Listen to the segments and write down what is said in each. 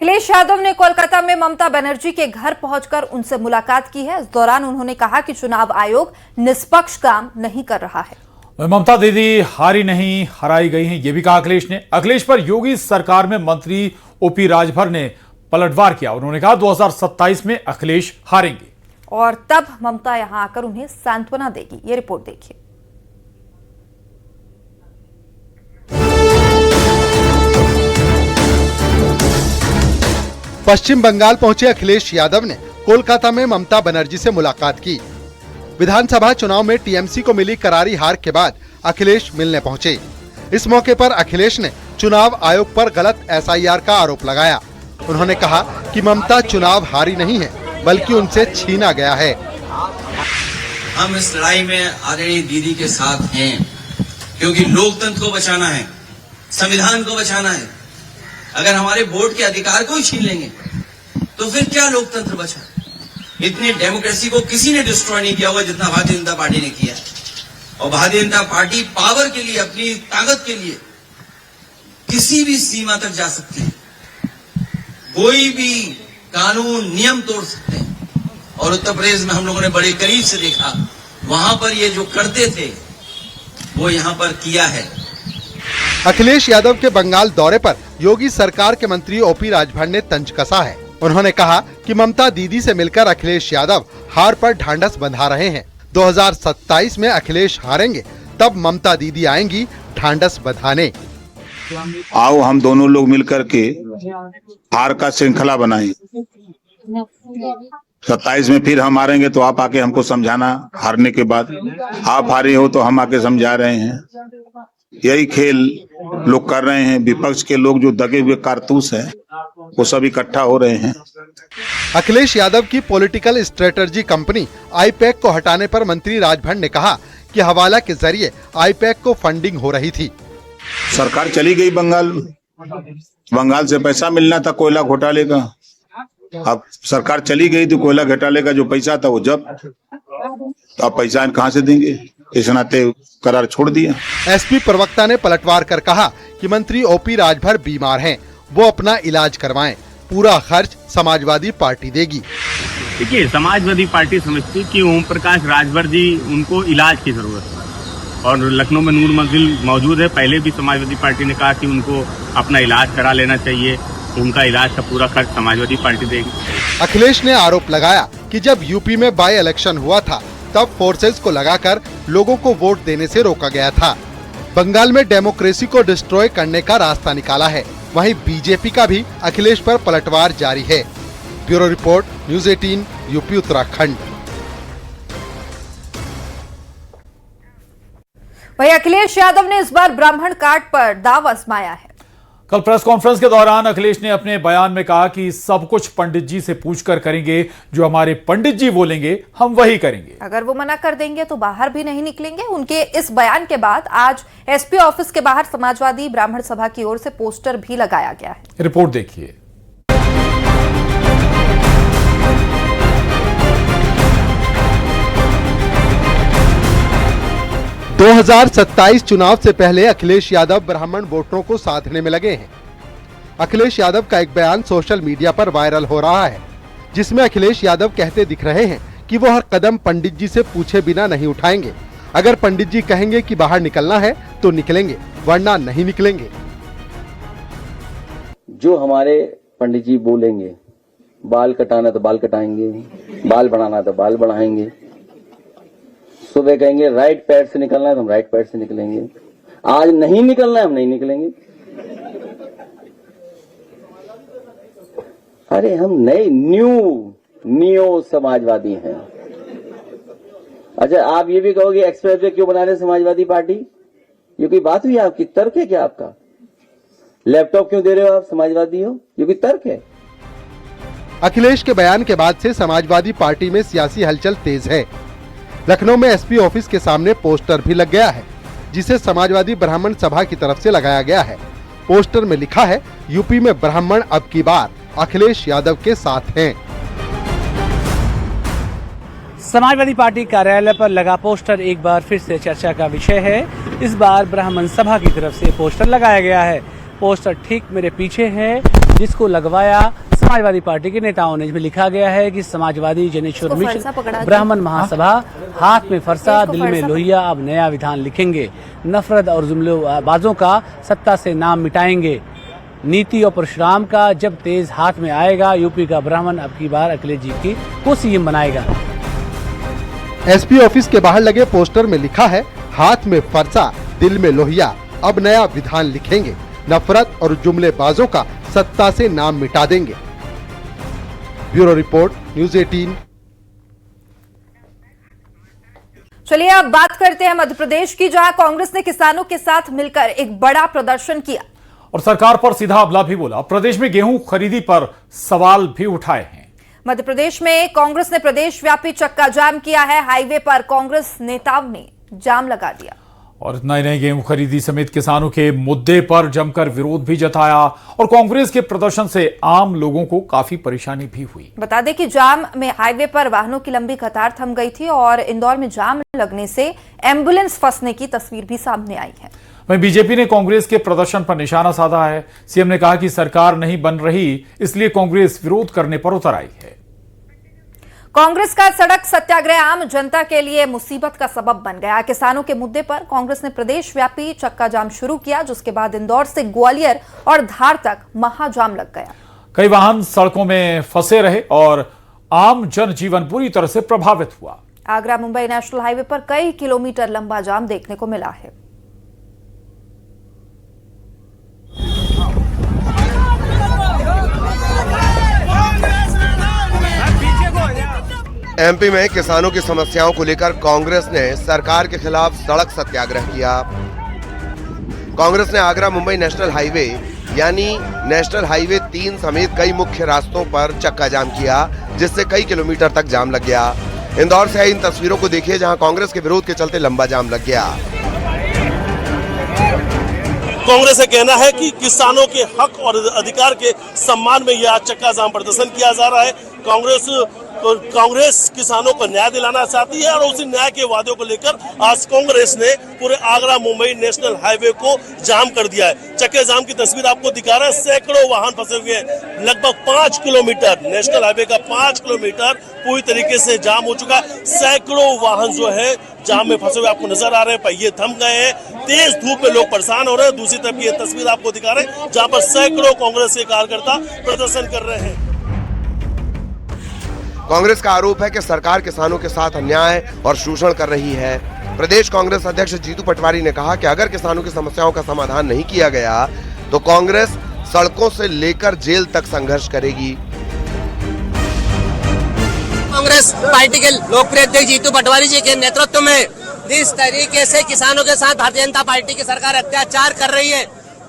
अखिलेश यादव ने कोलकाता में ममता बनर्जी के घर पहुंचकर उनसे मुलाकात की है। इस दौरान उन्होंने कहा कि चुनाव आयोग निष्पक्ष काम नहीं कर रहा है। ममता दीदी हारी नहीं, हराई गई हैं, यह भी कहा अखिलेश ने। अखिलेश पर योगी सरकार में मंत्री ओपी राजभर ने पलटवार किया। उन्होंने कहा 2027 में अखिलेश हारेंगे और तब ममता यहां आकर उन्हें सांत्वना देगी। ये रिपोर्ट देखिए। पश्चिम बंगाल पहुंचे अखिलेश यादव ने कोलकाता में ममता बनर्जी से मुलाकात की। विधानसभा चुनाव में टीएमसी को मिली करारी हार के बाद अखिलेश मिलने पहुंचे। इस मौके पर अखिलेश ने चुनाव आयोग पर गलत एसआईआर का आरोप लगाया। उन्होंने कहा कि ममता चुनाव हारी नहीं है, बल्कि उनसे छीना गया है। हम इस लड़ाई में आदरणीय दीदी के साथ हैं, क्योंकि लोकतंत्र को बचाना है, संविधान को बचाना है। अगर हमारे वोट के अधिकार को ही छीन लेंगे तो फिर क्या लोकतंत्र बचा? इतनी डेमोक्रेसी को किसी ने डिस्ट्रॉय नहीं किया होगा जितना भारतीय जनता पार्टी ने किया। और भारतीय जनता पार्टी पावर के लिए, अपनी ताकत के लिए किसी भी सीमा तक जा सकती है, कोई भी कानून नियम तोड़ सकते हैं। और उत्तर प्रदेश में हम लोगों ने बड़े करीब से देखा, वहां पर ये जो करते थे वो यहां पर किया है। अखिलेश यादव के बंगाल दौरे पर योगी सरकार के मंत्री ओपी राजभर ने तंज कसा है। उन्होंने कहा कि ममता दीदी से मिलकर अखिलेश यादव हार पर ढांढस बंधा रहे हैं। 2027 में अखिलेश हारेंगे, तब ममता दीदी आएंगी ढांढस बंधाने। आओ हम दोनों लोग मिलकर के हार का श्रृंखला बनाएं। 27 में फिर हम हारेंगे तो आप आके हमको समझाना। हारने के बाद आप हारे हो तो हम आके समझा रहे हैं। यही खेल लोग कर रहे हैं। विपक्ष के लोग जो दगे हुए कारतूस हैं वो सब इकट्ठा हो रहे हैं। अखिलेश यादव की पॉलिटिकल स्ट्रेटजी कंपनी आईपैक को हटाने पर मंत्री राजभर ने कहा कि हवाला के जरिए आईपैक को फंडिंग हो रही थी। सरकार चली गई बंगाल से पैसा मिलना था कोयला घोटाले का। अब सरकार चली गई तो कोयला घोटाले का जो पैसा था वो जब, तो अब पैसा कहाँ से देंगे? इस नाते करार छोड़ दिया। एसपी प्रवक्ता ने पलटवार कर कहा कि मंत्री ओपी राजभर बीमार हैं, वो अपना इलाज करवाएं, पूरा खर्च समाजवादी पार्टी देगी। देखिए, समाजवादी पार्टी समझती कि ओम प्रकाश राजभर जी, उनको इलाज की जरूरत है और लखनऊ में नूर मंजिल मौजूद है। पहले भी समाजवादी पार्टी ने कहा कि उनको अपना इलाज करा लेना चाहिए, उनका इलाज का पूरा खर्च समाजवादी पार्टी देगी। अखिलेश ने आरोप लगाया कि जब यूपी में बाई इलेक्शन हुआ था तब फोर्सेज को लगाकर लोगों को वोट देने से रोका गया था। बंगाल में डेमोक्रेसी को डिस्ट्रॉय करने का रास्ता निकाला है। वहीं बीजेपी का भी अखिलेश पर पलटवार जारी है। Bureau report, news 18, UP Uttarakhand. वहीं अखिलेश यादव ने इस बार ब्राह्मण कार्ड पर दाव आजमाया है। कल प्रेस कॉन्फ्रेंस के दौरान अखिलेश ने अपने बयान में कहा कि सब कुछ पंडित जी से पूछकर करेंगे, जो हमारे पंडित जी बोलेंगे हम वही करेंगे। अगर वो मना कर देंगे तो बाहर भी नहीं निकलेंगे। उनके इस बयान के बाद आज एसपी ऑफिस के बाहर समाजवादी ब्राह्मण सभा की ओर से पोस्टर भी लगाया गया है। रिपोर्ट देखिए। 2027 चुनाव से पहले अखिलेश यादव ब्राह्मण वोटरों को साधने में लगे हैं। अखिलेश यादव का एक बयान सोशल मीडिया पर वायरल हो रहा है, जिसमें अखिलेश यादव कहते दिख रहे हैं कि वो हर कदम पंडित जी से पूछे बिना नहीं उठाएंगे। अगर पंडित जी कहेंगे कि बाहर निकलना है तो निकलेंगे, वरना नहीं निकलेंगे। जो हमारे पंडित जी बोलेंगे, बाल कटाना तो बाल कटाएंगे, बाल बढ़ाना तो बाल बढ़ाएंगे। सुबह कहेंगे राइट पैर से निकलना है तो हम राइट पैर से निकलेंगे। आज नहीं निकलना है, हम नहीं निकलेंगे। अरे हम नए न्यू समाजवादी हैं। अच्छा, आप ये भी कहोगे एक्सप्रेस वे क्यों बना रहे समाजवादी पार्टी? ये कोई बात हुई आपकी? तर्क है क्या आपका? लैपटॉप क्यों दे रहे हो आप? समाजवादी हो, ये कोई तर्क है? अखिलेश के बयान के बाद से समाजवादी पार्टी में सियासी हलचल तेज है। लखनऊ में एसपी ऑफिस के सामने पोस्टर भी लग गया है, जिसे समाजवादी ब्राह्मण सभा की तरफ से लगाया गया है। पोस्टर में लिखा है, यूपी में ब्राह्मण अब की बार अखिलेश यादव के साथ हैं। समाजवादी पार्टी कार्यालय पर लगा पोस्टर एक बार फिर से चर्चा का विषय है। इस बार ब्राह्मण सभा की तरफ से पोस्टर लगाया गया है। पोस्टर ठीक मेरे पीछे है, जिसको लगवाया समाजवादी पार्टी के नेताओं ने। इसमें लिखा गया है कि समाजवादी जनेश्वर मिश्र, ब्राह्मण महासभा, हाथ में फरसा दिल में लोहिया, अब नया विधान लिखेंगे, नफरत और जुमलेबाजों का सत्ता से नाम मिटाएंगे, नीति और परशुराम का जब तेज हाथ में आएगा, यूपी का ब्राह्मण अब की बार अखिलेश जी की को सीएम बनाएगा। एसपी ऑफिस के बाहर लगे पोस्टर में लिखा है, हाथ में फरसा दिल में लोहिया, अब नया विधान लिखेंगे, नफरत और जुमलेबाजों का सत्ता से नाम मिटा देंगे। Bureau report, news 18। चलिए अब बात करते हैं मध्य प्रदेश की, जहां कांग्रेस ने किसानों के साथ मिलकर एक बड़ा प्रदर्शन किया और सरकार पर सीधा हमला भी बोला। प्रदेश में गेहूं खरीदी पर सवाल भी उठाए हैं। मध्य प्रदेश में कांग्रेस ने प्रदेश व्यापी चक्का जाम किया है। हाईवे पर कांग्रेस नेताओं ने जाम लगा दिया और नई गेहूं खरीदी समेत किसानों के मुद्दे पर जमकर विरोध भी जताया और कांग्रेस के प्रदर्शन से आम लोगों को काफी परेशानी भी हुई। बता दें कि जाम में हाईवे पर वाहनों की लंबी कतार थम गई थी और इंदौर में जाम लगने से एम्बुलेंस फंसने की तस्वीर भी सामने आई है। वहीं बीजेपी ने कांग्रेस के प्रदर्शन पर निशाना साधा है। सीएम ने कहा कि सरकार नहीं बन रही, इसलिए कांग्रेस विरोध करने पर उतर आई है। कांग्रेस का सड़क सत्याग्रह आम जनता के लिए मुसीबत का सबब बन गया। किसानों के मुद्दे पर कांग्रेस ने प्रदेश व्यापी चक्का जाम शुरू किया, जिसके बाद इंदौर से ग्वालियर और धार तक महाजाम लग गया। कई वाहन सड़कों में फंसे रहे और आम जनजीवन पूरी तरह से प्रभावित हुआ। आगरा मुंबई नेशनल हाईवे पर कई किलोमीटर लंबा जाम देखने को मिला है। एमपी में किसानों की समस्याओं को लेकर कांग्रेस ने सरकार के खिलाफ सड़क सत्याग्रह किया। कांग्रेस ने आगरा मुंबई नेशनल हाईवे यानी नेशनल हाईवे 3 समेत कई मुख्य रास्तों पर चक्का जाम किया, जिससे कई किलोमीटर तक जाम लग गया। इंदौर से आई इन तस्वीरों को देखिए, जहां कांग्रेस के विरोध के चलते लंबा जाम लग गया। कांग्रेस का कहना है कि किसानों के हक और अधिकार के सम्मान में यह चक्का जाम प्रदर्शन किया जा रहा है। कांग्रेस किसानों को न्याय दिलाना चाहती है और उसी न्याय के वादों को लेकर आज कांग्रेस ने पूरे आगरा मुंबई नेशनल हाईवे को जाम कर दिया है। चक्के जाम की तस्वीर आपको दिखा रहे हैं। सैकड़ों वाहन फंसे हुए हैं। लगभग 5 किलोमीटर नेशनल हाईवे का 5 किलोमीटर पूरी तरीके से जाम हो चुका है। सैकड़ों वाहन जो है जाम में फंसे हुए आपको नजर आ रहे हैं। पहिए थम गए हैं। तेज धूप में लोग परेशान हो रहे हैं। दूसरी तरफ ये तस्वीर आपको दिखा रहे हैं, जहाँ पर सैकड़ों कांग्रेस के कार्यकर्ता प्रदर्शन कर रहे हैं। कांग्रेस का आरोप है कि सरकार किसानों के साथ अन्याय और शोषण कर रही है। प्रदेश कांग्रेस अध्यक्ष जीतू पटवारी ने कहा कि अगर किसानों की समस्याओं का समाधान नहीं किया गया तो कांग्रेस सड़कों से लेकर जेल तक संघर्ष करेगी। कांग्रेस पार्टी के लोकप्रिय अध्यक्ष जीतू पटवारी जी के नेतृत्व में जिस तरीके से किसानों के साथ भारतीय जनता पार्टी की सरकार अत्याचार कर रही है,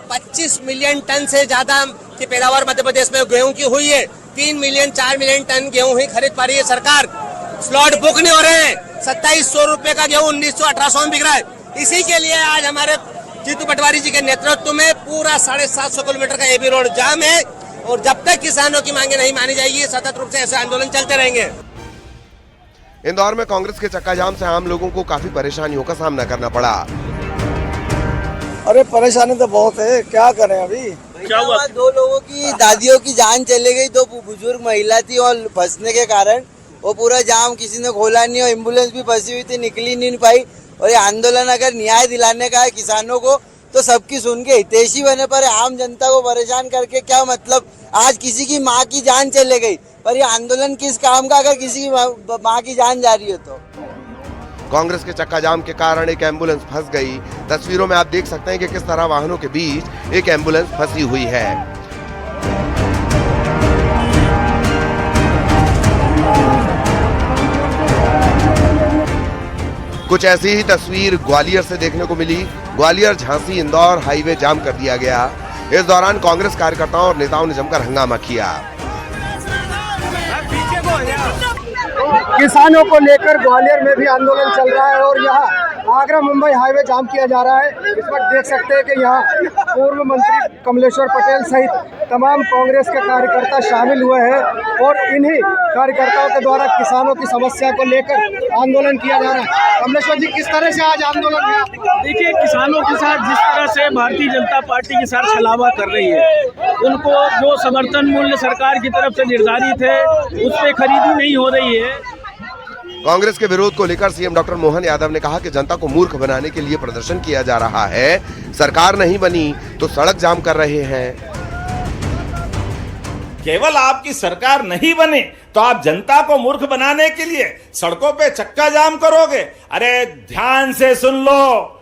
25 मिलियन टन से ज्यादा की पैदावार मध्य प्रदेश में गेहूं की हुई है। 3 मिलियन 4 मिलियन टन गेहूं ही खरीद पा रही है सरकार। स्लॉट बुक नहीं हो रहे हैं। 2700 रुपए का गेहूं 1900-1800 में बिक रहा है। इसी के लिए आज हमारे जीतू पटवारी जी के नेतृत्व में पूरा 750 किलोमीटर का एबी रोड जाम है और जब तक किसानों की मांगे नहीं मानी जाएगी सतत रूप से ऐसे आंदोलन चलते रहेंगे। इंदौर में कांग्रेस के चक्का जाम से आम लोगों को काफी परेशानियों का सामना करना पड़ा। अरे परेशानी तो बहुत है, क्या करें अभी। क्या हुआ? 2 लोगों की दादियों की जान चली गई। 2 बुजुर्ग महिला थी और फंसने के कारण वो पूरा जाम किसी ने खोला नहीं और एम्बुलेंस भी फंसी हुई थी, निकली नहीं पाई। और ये आंदोलन अगर न्याय दिलाने का है किसानों को तो सबकी सुन के हितैषी बने पर आम जनता को परेशान करके क्या मतलब। आज किसी की माँ की जान चले गई पर ये आंदोलन किस काम का अगर किसी की माँ की जान जा रही है तो। कांग्रेस के चक्का जाम के कारण एक एम्बुलेंस फंस गई। तस्वीरों में आप देख सकते हैं कि किस तरह वाहनों के बीच एक एम्बुलेंस फंसी हुई है। कुछ ऐसी ही तस्वीर ग्वालियर से देखने को मिली। ग्वालियर झांसी इंदौर हाईवे जाम कर दिया गया। इस दौरान कांग्रेस कार्यकर्ताओं और नेताओं ने जमकर हंगामा किया। किसानों को लेकर ग्वालियर में भी आंदोलन चल रहा है और यहाँ आगरा मुंबई हाईवे जाम किया जा रहा है। इस वक्त देख सकते हैं कि यहाँ पूर्व मंत्री कमलेश्वर पटेल सहित तमाम कांग्रेस के कार्यकर्ता शामिल हुए हैं और इन्हीं कार्यकर्ताओं के द्वारा किसानों की समस्या को लेकर आंदोलन किया जा रहा है। कमलेश्वर जी, किस तरह से आज आंदोलन किया? देखिए, किसानों के साथ जिस तरह से भारतीय जनता पार्टी के साथ छलावा कर रही है, उनको जो समर्थन मूल्य सरकार की तरफ से निर्धारित है उस पर खरीदी नहीं हो रही है। कांग्रेस के विरोध को लेकर सीएम डॉक्टर मोहन यादव ने कहा कि जनता को मूर्ख बनाने के लिए प्रदर्शन किया जा रहा है। सरकार नहीं बनी तो सड़क जाम कर रहे हैं। केवल आपकी सरकार नहीं बने तो आप जनता को मूर्ख बनाने के लिए सड़कों पे चक्का जाम करोगे? अरे ध्यान से सुन लो,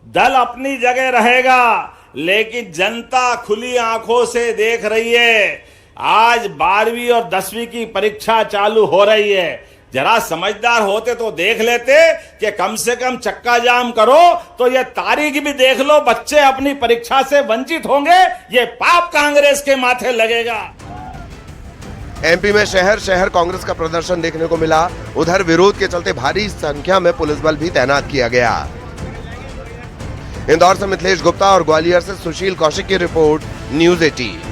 दल अपनी जगह रहेगा लेकिन जनता खुली आंखों से देख रही है। आज 12वीं और 10वीं की परीक्षा चालू हो रही है। जरा समझदार होते तो देख लेते कि कम से कम चक्का जाम करो तो ये तारीख भी देख लो, बच्चे अपनी परीक्षा से वंचित होंगे। ये पाप कांग्रेस के माथे लगेगा। एमपी में शहर शहर कांग्रेस का प्रदर्शन देखने को मिला। उधर विरोध के चलते भारी संख्या में पुलिस बल भी तैनात किया गया। इंदौर से मिथिलेश गुप्ता और ग्वालियर से सुशील कौशिक की रिपोर्ट, न्यूज़ 18।